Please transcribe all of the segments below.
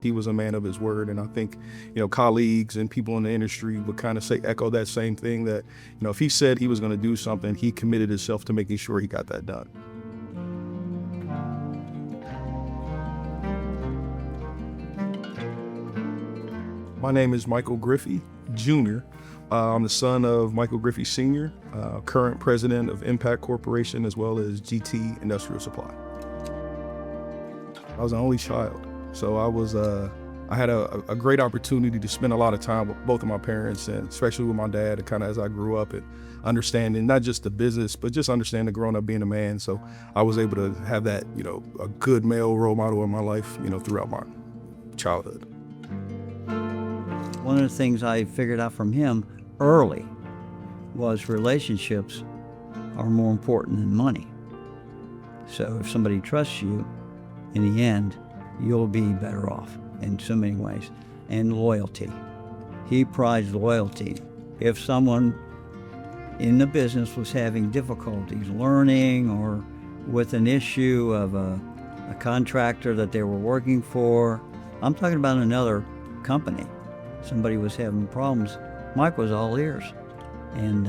He was a man of his word, and I think, colleagues and people in the industry would kind of echo that same thing, that, if he said he was going to do something, he committed himself to making sure he got that done. My name is Michael Griffie, Jr. I'm the son of Michael Griffie, Sr., current president of Impact Corporation, as well as GT Industrial Supply. I was an only child, so I had a great opportunity to spend a lot of time with both of my parents, and especially with my dad, kind of as I grew up and understanding not just the business, but just understanding growing up being a man. So I was able to have that, a good male role model in my life, throughout my childhood. One of the things I figured out from him early was relationships are more important than money. So if somebody trusts you, in the end, you'll be better off in so many ways. And loyalty. He prized loyalty. If someone in the business was having difficulties learning or with an issue of a contractor that they were working for, I'm talking about another company, somebody was having problems, Mike was all ears. And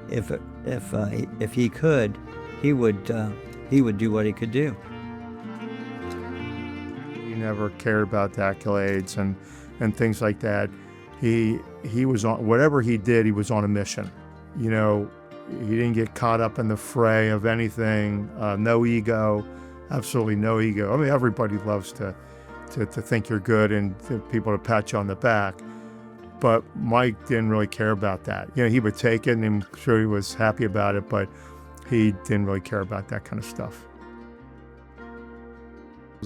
if he could, he would do what he could do. He never cared about the accolades and things like that. He was on whatever he did. He was on a mission. He didn't get caught up in the fray of anything. No ego, absolutely no ego. I mean, everybody loves to think you're good and people to pat you on the back. But Mike didn't really care about that. He would take it, and I'm sure he was happy about it, but he didn't really care about that kind of stuff.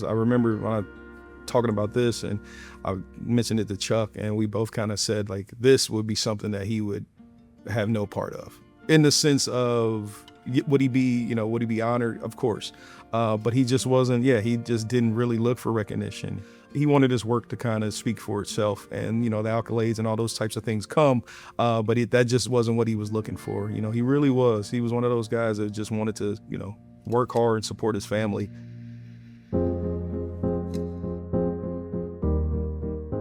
I remember when I talking about this, and I mentioned it to Chuck, and we both kind of said, like, this would be something that he would have no part of, in the sense of, would he be honored? Of course. But he just wasn't, he just didn't really look for recognition. He wanted his work to kind of speak for itself, and, the accolades and all those types of things come, but that just wasn't what he was looking for. He was one of those guys that just wanted to, work hard and support his family.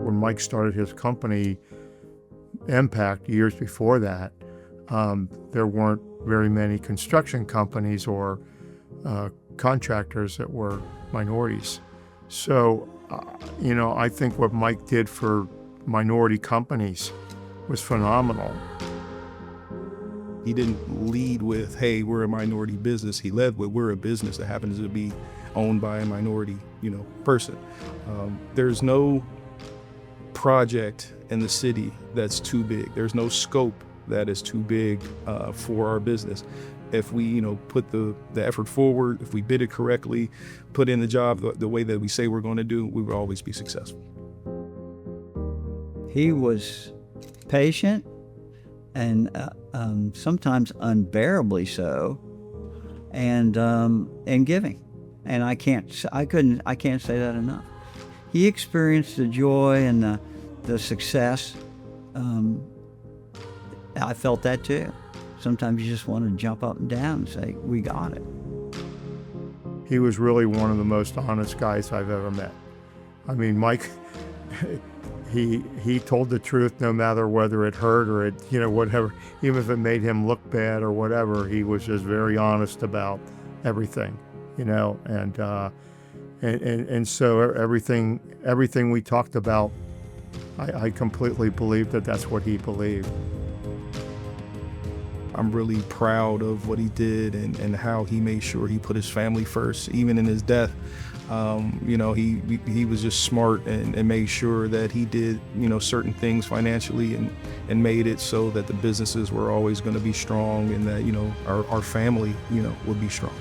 When Mike started his company, Impact, years before that, there weren't very many construction companies or contractors that were minorities. So, I think what Mike did for minority companies was phenomenal. He didn't lead with, hey, we're a minority business. He led with, we're a business that happens to be owned by a minority, person. There's no project in the city that's too big. There's no scope that is too big for our business. If we, put the effort forward, if we bid it correctly, put in the job the way that we say we're going to do, we will always be successful. He was patient and sometimes unbearably so, and giving. And I can't say that enough. He experienced the joy and the success. I felt that too. Sometimes you just want to jump up and down and say, we got it. He was really one of the most honest guys I've ever met. I mean, Mike, he told the truth no matter whether it hurt or it, whatever, even if it made him look bad or whatever, he was just very honest about everything, and so everything we talked about, I completely believed that that's what he believed. I'm really proud of what he did and how he made sure he put his family first, even in his death. He was just smart and made sure that he did, certain things financially and made it so that the businesses were always going to be strong, and that, our family, would be strong.